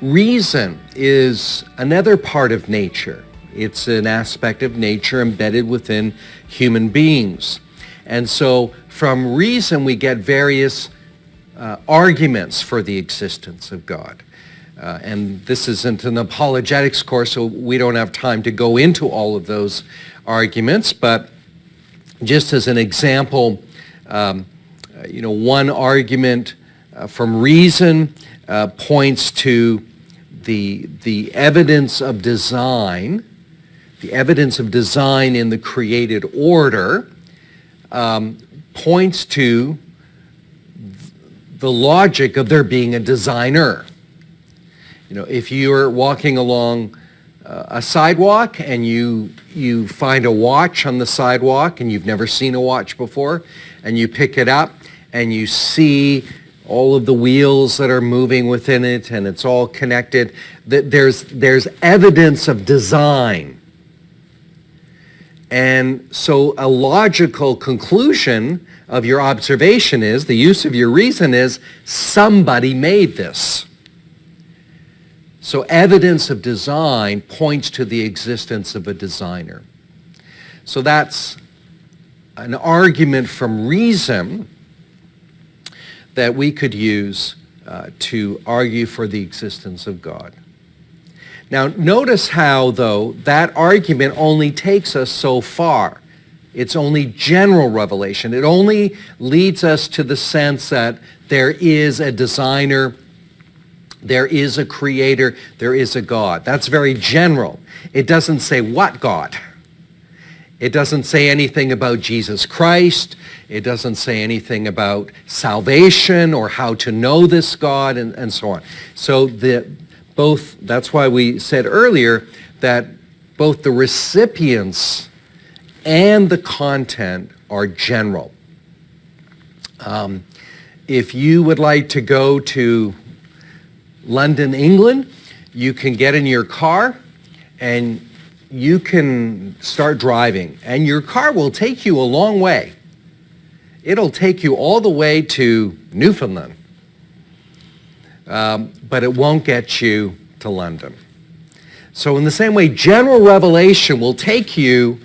Reason is another part of nature. It's an aspect of nature embedded within human beings. And so from reason we get various arguments for the existence of God. And this isn't an apologetics course, so we don't have time to go into all of those arguments, but just as an example, one argument from reason points to the evidence of design, in the created order, points to the logic of there being a designer. If you're walking along a sidewalk and you find a watch on the sidewalk and you've never seen a watch before, and you pick it up and you see all of the wheels that are moving within it and it's all connected, there's evidence of design. And so a logical conclusion of your observation is, the use of your reason is, somebody made this. So evidence of design points to the existence of a designer. So that's an argument from reason that we could use to argue for the existence of God. Now notice how, though, that argument only takes us so far. It's only general revelation. It only leads us to the sense that there is a designer, there is a creator, there is a God. That's very general. It doesn't say what God. It doesn't say anything about Jesus Christ. It doesn't say anything about salvation or how to know this God and so on. So that's why we said earlier that both the recipients and the content are general. If you would like to go to London, England, you can get in your car and you can start driving, and your car will take you a long way. It'll take you all the way to Newfoundland, but it won't get you to London. So in the same way, general revelation will take you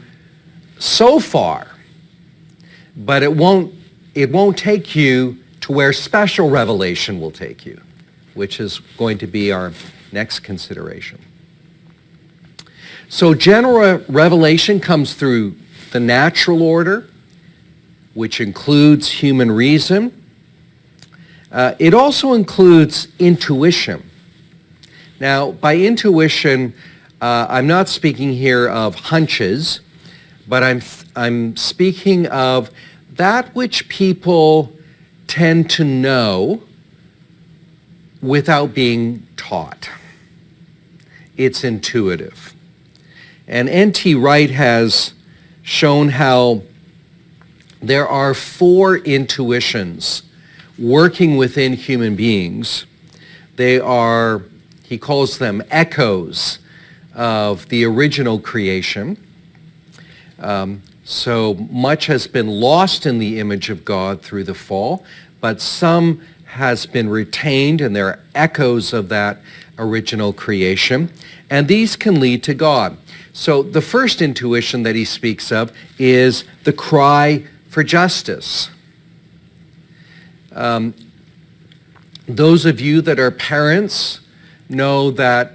so far, but it won't take you to where special revelation will take you, which is going to be our next consideration. So general revelation comes through the natural order, which includes human reason. It also includes intuition. Now, by intuition, I'm not speaking here of hunches, but I'm speaking of that which people tend to know without being taught. It's intuitive. And N.T. Wright has shown how there are 4 intuitions working within human beings. They are, he calls them echoes of the original creation. So much has been lost in the image of God through the fall, but some has been retained, and they're echoes of that original creation. And these can lead to God. So the first intuition that he speaks of is the cry for justice. Those of you that are parents know that,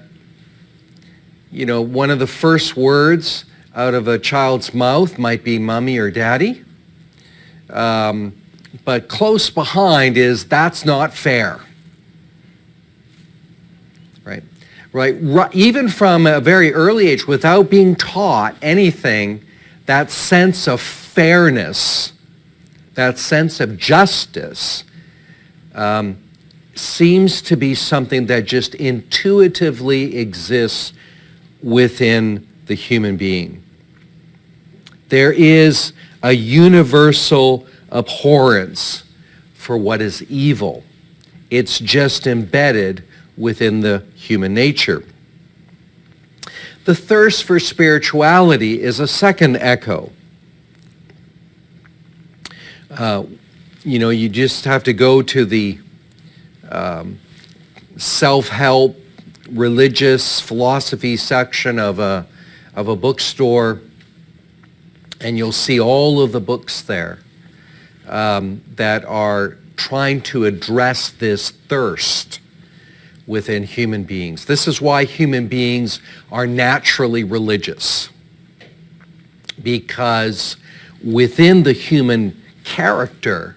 one of the first words out of a child's mouth might be mommy or daddy. But close behind is, that's not fair. Right? Even from a very early age, without being taught anything, that sense of fairness, that sense of justice, seems to be something that just intuitively exists within the human being. There is a universal abhorrence for what is evil. It's just embedded within the human nature. The thirst for spirituality is a second echo. You just have to go to the self-help, religious philosophy section of a bookstore, and you'll see all of the books there that are trying to address this thirst within human beings. This is why human beings are naturally religious, because within the human character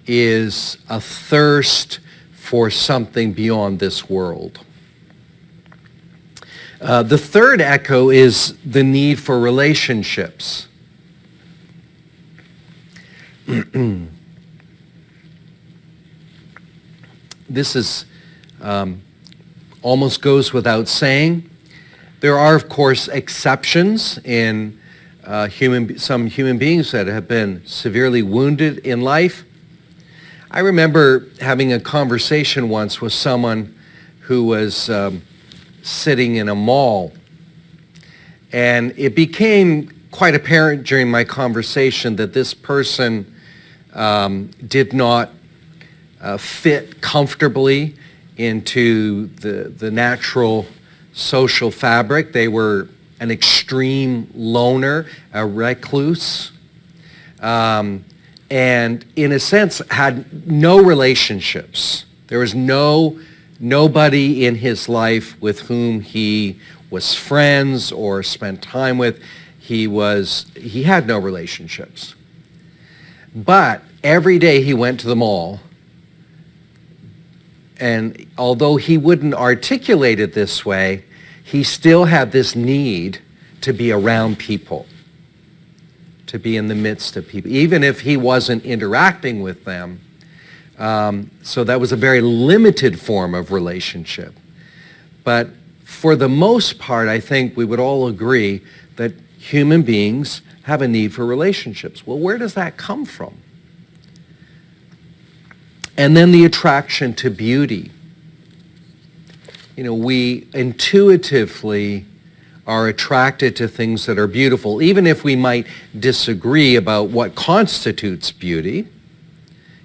is a thirst for something beyond this world. The third echo is the need for relationships. This is almost goes without saying. There are, of course, exceptions in some human beings that have been severely wounded in life. I remember having a conversation once with someone who was sitting in a mall, and it became quite apparent during my conversation that this person did not fit comfortably into the natural social fabric. They were an extreme loner, a recluse, and in a sense had no relationships. There was nobody in his life with whom he was friends or spent time with. He had no relationships. But every day he went to the mall, and although he wouldn't articulate it this way, he still had this need to be around people, to be in the midst of people, even if he wasn't interacting with them. So that was a very limited form of relationship. But for the most part, I think we would all agree that human beings have a need for relationships. Well, where does that come from? And then the attraction to beauty. You know, we intuitively are attracted to things that are beautiful, even if we might disagree about what constitutes beauty.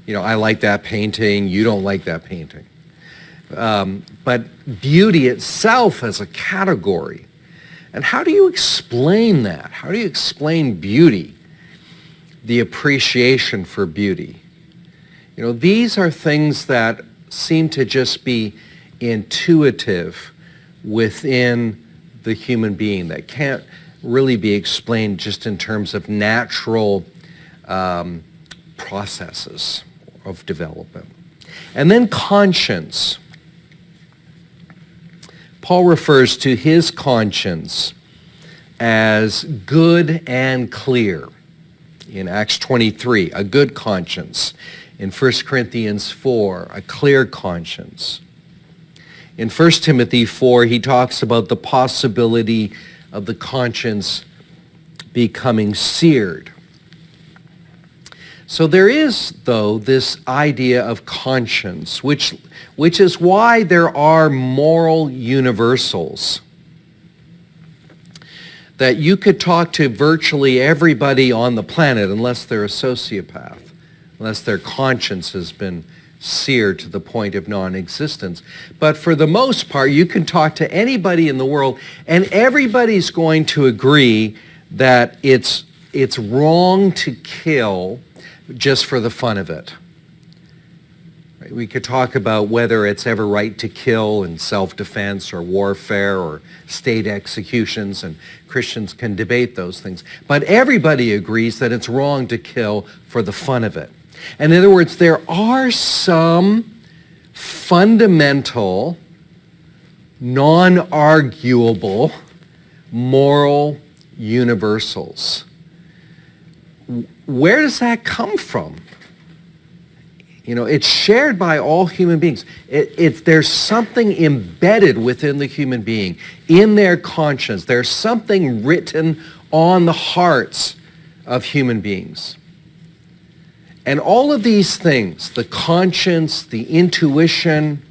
You know, I like that painting, you don't like that painting. But beauty itself as a category. And how do you explain that? How do you explain beauty? The appreciation for beauty. You know, these are things that seem to just be intuitive within the human being, that can't really be explained just in terms of natural processes of development. And then conscience. Paul refers to his conscience as good and clear in Acts 23, a good conscience. In 1 Corinthians 4, a clear conscience. In 1 Timothy 4, he talks about the possibility of the conscience becoming seared. So there is, though, this idea of conscience, which is why there are moral universals. That you could talk to virtually everybody on the planet, unless they're a sociopath, unless their conscience has been seared to the point of non-existence. But for the most part, you can talk to anybody in the world, and everybody's going to agree that it's wrong to kill just for the fun of it. Right? We could talk about whether it's ever right to kill in self-defense or warfare or state executions, and Christians can debate those things. But everybody agrees that it's wrong to kill for the fun of it. And in other words, there are some fundamental, non-arguable moral universals. Where does that come from? You know, it's shared by all human beings. There's something embedded within the human being, in their conscience. There's something written on the hearts of human beings. And all of these things, the conscience, the intuition,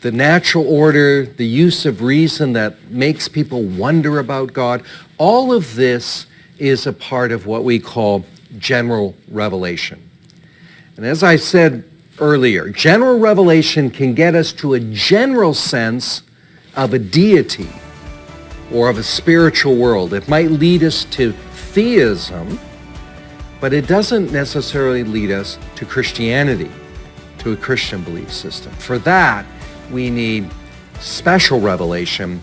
the natural order, the use of reason that makes people wonder about God, all of this is a part of what we call general revelation. And as I said earlier. General revelation can get us to a general sense of a deity or of a spiritual world. It might lead us to theism, but it doesn't necessarily lead us to Christianity, to a Christian belief system. For that, we need special revelation